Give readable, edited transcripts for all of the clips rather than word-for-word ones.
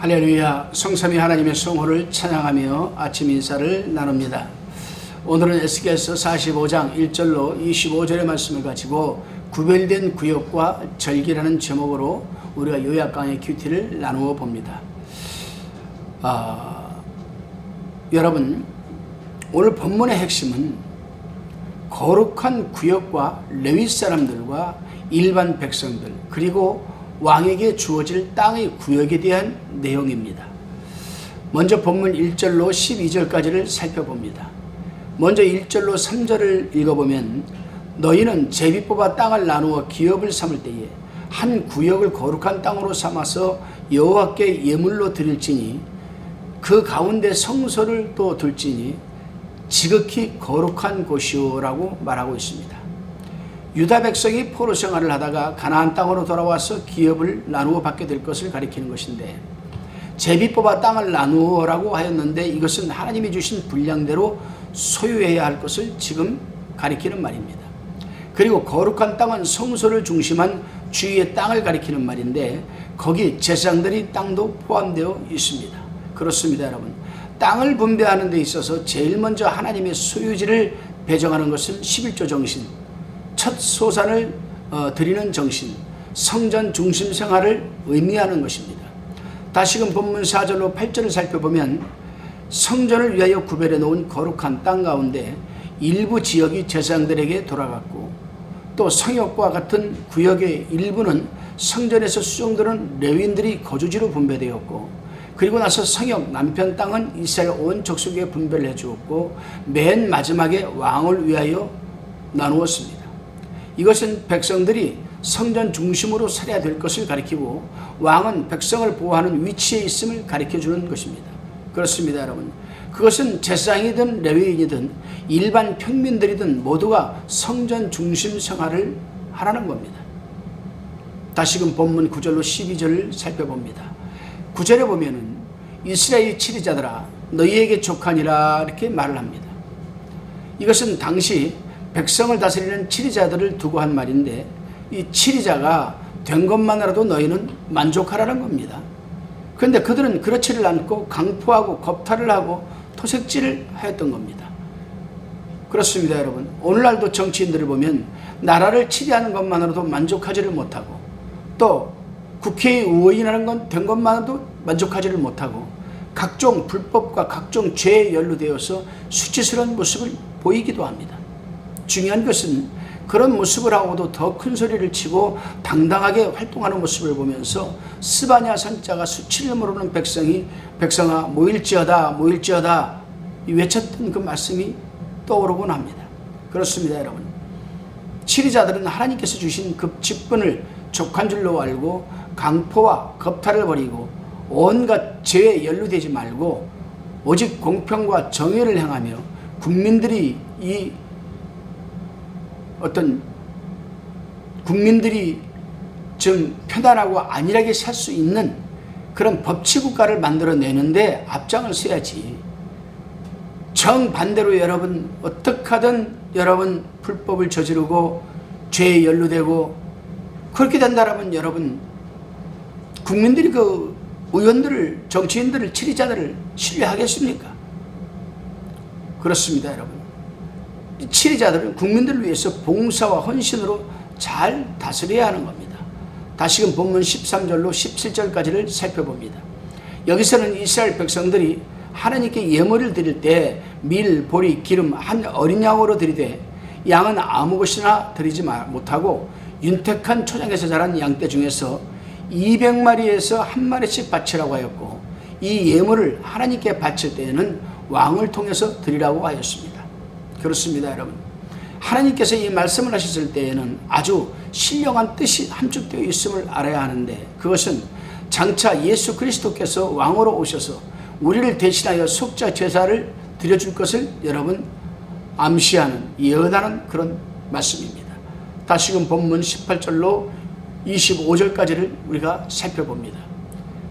할렐루야. 성삼위 하나님의 성호를 찬양하며 아침 인사를 나눕니다. 오늘은 에스겔서 45장 1절로 25절의 말씀을 가지고 구별된 구역과 절기라는 제목으로 우리가 요약 강의 큐티를 나누어 봅니다. 여러분, 오늘 본문의 핵심은 거룩한 구역과 레위 사람들과 일반 백성들, 그리고 왕에게 주어질 땅의 구역에 대한 내용입니다. 먼저 본문 1절로 12절까지를 살펴봅니다. 먼저 1절로 3절을 읽어보면, 너희는 제비 뽑아 땅을 나누어 기업을 삼을 때에 한 구역을 거룩한 땅으로 삼아서 여호와께 예물로 드릴지니 그 가운데 성소를 또 둘지니 지극히 거룩한 곳이오라고 말하고 있습니다. 유다 백성이 포로 생활을 하다가 가나안 땅으로 돌아와서 기업을 나누어 받게 될 것을 가리키는 것인데, 제비 뽑아 땅을 나누어라고 하였는데 이것은 하나님이 주신 분량대로 소유해야 할 것을 지금 가리키는 말입니다. 그리고 거룩한 땅은 성소를 중심한 주위의 땅을 가리키는 말인데, 거기 제사장들이 땅도 포함되어 있습니다. 그렇습니다, 여러분. 땅을 분배하는 데 있어서 제일 먼저 하나님의 소유지를 배정하는 것은 11조 정신, 첫 소산을 드리는 정신, 성전 중심 생활을 의미하는 것입니다. 다시금 본문 4절로 8절을 살펴보면, 성전을 위하여 구별해 놓은 거룩한 땅 가운데 일부 지역이 제사장들에게 돌아갔고, 또 성역과 같은 구역의 일부는 성전에서 수종되는 레위인들이 거주지로 분배되었고, 그리고 나서 성역 남편 땅은 이스라엘 온 족속에 분배를 해주었고, 맨 마지막에 왕을 위하여 나누었습니다. 이것은 백성들이 성전 중심으로 살아야 될 것을 가리키고, 왕은 백성을 보호하는 위치에 있음을 가리켜주는 것입니다. 그렇습니다, 여러분. 그것은 제사장이든 레위인이든 일반 평민들이든 모두가 성전 중심 생활을 하라는 겁니다. 다시금 본문 9절로 12절을 살펴봅니다. 9절에 보면은 이스라엘 치리자들아 너희에게 족하니라 이렇게 말을 합니다. 이것은 당시 백성을 다스리는 치리자들을 두고 한 말인데, 이 치리자가 된 것만으로도 너희는 만족하라는 겁니다. 그런데 그들은 그렇지를 않고 강포하고 겁탈을 하고 토색질을 하였던 겁니다. 그렇습니다, 여러분. 오늘날도 정치인들을 보면 나라를 치리하는 것만으로도 만족하지를 못하고, 또 국회의원이라는 건 된 것만으로도 만족하지를 못하고 각종 불법과 각종 죄에 연루되어서 수치스러운 모습을 보이기도 합니다. 중요한 것은 그런 모습을 하고도 더 큰 소리를 치고 당당하게 활동하는 모습을 보면서 스바냐 선자가 수치를 모르는 백성이 백성아 모일지어다 모일지어다 외쳤던 그 말씀이 떠오르곤 합니다. 그렇습니다, 여러분. 치리자들은 하나님께서 주신 그 직분을 족한 줄로 알고 강포와 겁탈을 버리고 온갖 죄에 연루되지 말고 오직 공평과 정의를 행하며 국민들이 좀 편안하고 안일하게 살 수 있는 그런 법치국가를 만들어내는데 앞장을 서야지. 정반대로 여러분 어떻게 하든 여러분 불법을 저지르고 죄에 연루되고 그렇게 된다면 여러분 국민들이 그 의원들을, 정치인들을, 치리자들을 신뢰하겠습니까? 그렇습니다, 여러분. 치리자들은 국민들을 위해서 봉사와 헌신으로 잘 다스려야 하는 겁니다. 다시금 본문 13절로 17절까지를 살펴봅니다. 여기서는 이스라엘 백성들이 하나님께 예물을 드릴 때 밀, 보리, 기름 한 어린 양으로 드리되 양은 아무 것이나 드리지 못하고 윤택한 초장에서 자란 양떼 중에서 200마리에서 한 마리씩 바치라고 하였고, 이 예물을 하나님께 바칠 때에는 왕을 통해서 드리라고 하였습니다. 그렇습니다, 여러분. 하나님께서 이 말씀을 하셨을 때에는 아주 신령한 뜻이 함축되어 있음을 알아야 하는데, 그것은 장차 예수 그리스도께서 왕으로 오셔서 우리를 대신하여 속죄 제사를 드려줄 것을 여러분 암시하는, 예언하는 그런 말씀입니다. 다시금 본문 18절로 25절까지를 우리가 살펴봅니다.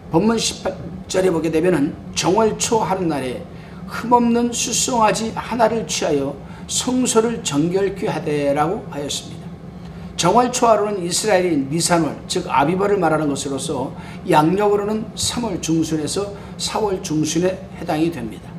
본문 18절에 보게 되면 정월 초 하룻날에 흠없는 수송아지 하나를 취하여 성소를 정결케 하되라고 하였습니다. 정월 초하루는 이스라엘이 니산월 즉 아비벌을 말하는 것으로서 양력으로는 3월 중순에서 4월 중순에 해당이 됩니다.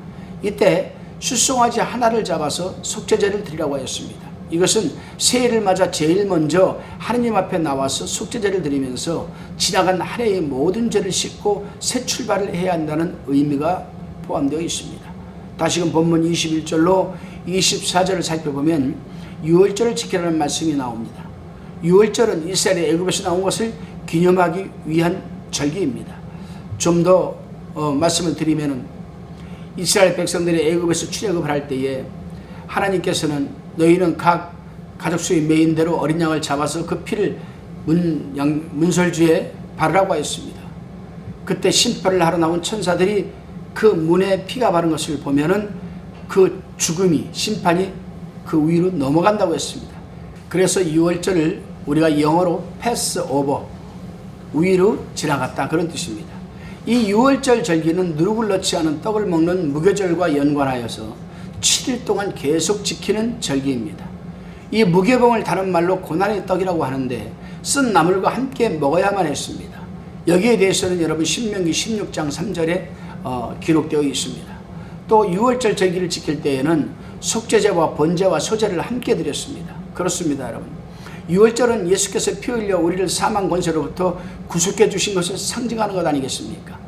이때 숫송아지 하나를 잡아서 속죄제를 드리라고 하였습니다. 이것은 새해를 맞아 제일 먼저 하느님 앞에 나와서 속죄제를 드리면서 지나간 한 해의 모든 죄를 씻고 새 출발을 해야 한다는 의미가 포함되어 있습니다. 다시금 본문 21절로 24절을 살펴보면 유월절을 지키라는 말씀이 나옵니다. 유월절은 이스라엘이 애굽에서 나온 것을 기념하기 위한 절기입니다. 좀 더 말씀을 드리면 이스라엘 백성들이 애굽에서 출애굽을 할 때에 하나님께서는 너희는 각 가족 수의 메인대로 어린 양을 잡아서 그 피를 문설주에 바르라고 하였습니다. 그때 심판을 하러 나온 천사들이 그 문에 피가 바른 것을 보면은 그 죽음이 심판이 그 위로 넘어간다고 했습니다. 그래서 유월절을 우리가 영어로 패스 오버 위로 지나갔다 그런 뜻입니다. 이 유월절 절기는 누룩을 넣지 않은 떡을 먹는 무교절과 연관하여서 7일 동안 계속 지키는 절기입니다. 이 무교봉을 다른 말로 고난의 떡이라고 하는데 쓴 나물과 함께 먹어야만 했습니다. 여기에 대해서는 여러분 신명기 16장 3절에 기록되어 있습니다. 또 유월절 절기를 지킬 때에는 속죄제와 번제와 소제를 함께 드렸습니다. 그렇습니다, 여러분. 유월절은 예수께서 피 흘려 우리를 사망 권세로부터 구속해 주신 것을 상징하는 것 아니겠습니까?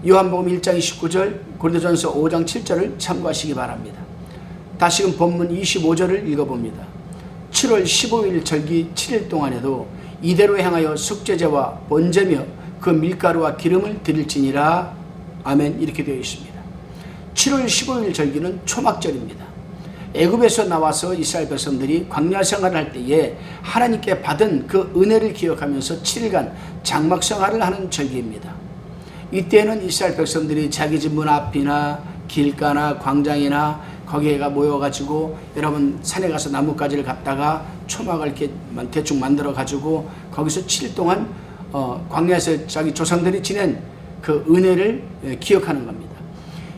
요한복음 1장 29절, 고린도전서 5장 7절을 참고하시기 바랍니다. 다시금 본문 25절을 읽어봅니다. 7월 15일 절기 7일 동안에도 이대로 행하여 속죄제와 번제며 그 밀가루와 기름을 드릴지니라. 아멘. 이렇게 되어 있습니다. 7월 15일 절기는 초막절입니다. 애굽에서 나와서 이스라엘 백성들이 광야 생활을 할 때에 하나님께 받은 그 은혜를 기억하면서 7일간 장막 생활을 하는 절기입니다. 이때는 이스라엘 백성들이 자기 집 문 앞이나 길가나 광장이나 거기에가 모여가지고 여러분 산에 가서 나뭇가지를 갖다가 초막을 이렇게 대충 만들어 가지고 거기서 7일 동안 광야에서 자기 조상들이 지낸 그 은혜를 기억하는 겁니다.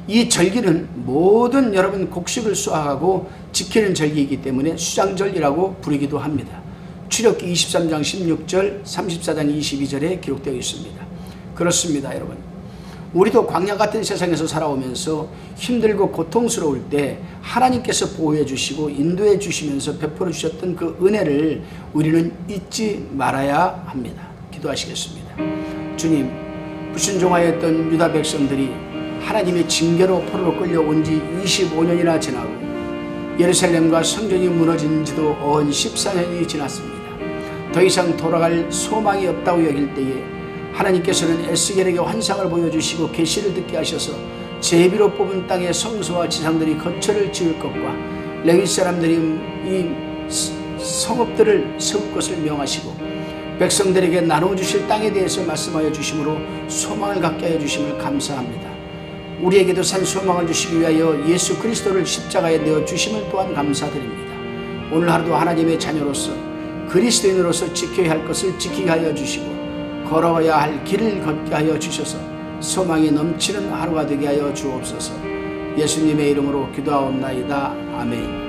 이 절기는 모든 여러분 곡식을 수확하고 지키는 절기이기 때문에 수장절이라고 부르기도 합니다. 출애굽기 23장 16절 34장 22절에 기록되어 있습니다. 그렇습니다, 여러분. 우리도 광야 같은 세상에서 살아오면서 힘들고 고통스러울 때 하나님께서 보호해 주시고 인도해 주시면서 베풀어 주셨던 그 은혜를 우리는 잊지 말아야 합니다. 기도하시겠습니다. 주님, 불순종하였던 유다 백성들이 하나님의 징계로 포로로 끌려온 지 25년이나 지나고 예루살렘과 성전이 무너진 지도 어언 14년이 지났습니다. 더 이상 돌아갈 소망이 없다고 여길 때에 하나님께서는 에스겔에게 환상을 보여주시고 계시를 듣게 하셔서 제비로 뽑은 땅에 성소와 지상들이 거처를 지을 것과 레위 사람들이 이 성읍들을 세울 것을 명하시고 백성들에게 나눠주실 땅에 대해서 말씀하여 주심으로 소망을 갖게 하여 주심을 감사합니다. 우리에게도 산 소망을 주시기 위하여 예수 그리스도를 십자가에 내어 주심을 또한 감사드립니다. 오늘 하루도 하나님의 자녀로서 그리스도인으로서 지켜야 할 것을 지키게 하여 주시고 걸어야 할 길을 걷게 하여 주셔서 소망이 넘치는 하루가 되게 하여 주옵소서. 예수님의 이름으로 기도하옵나이다. 아멘.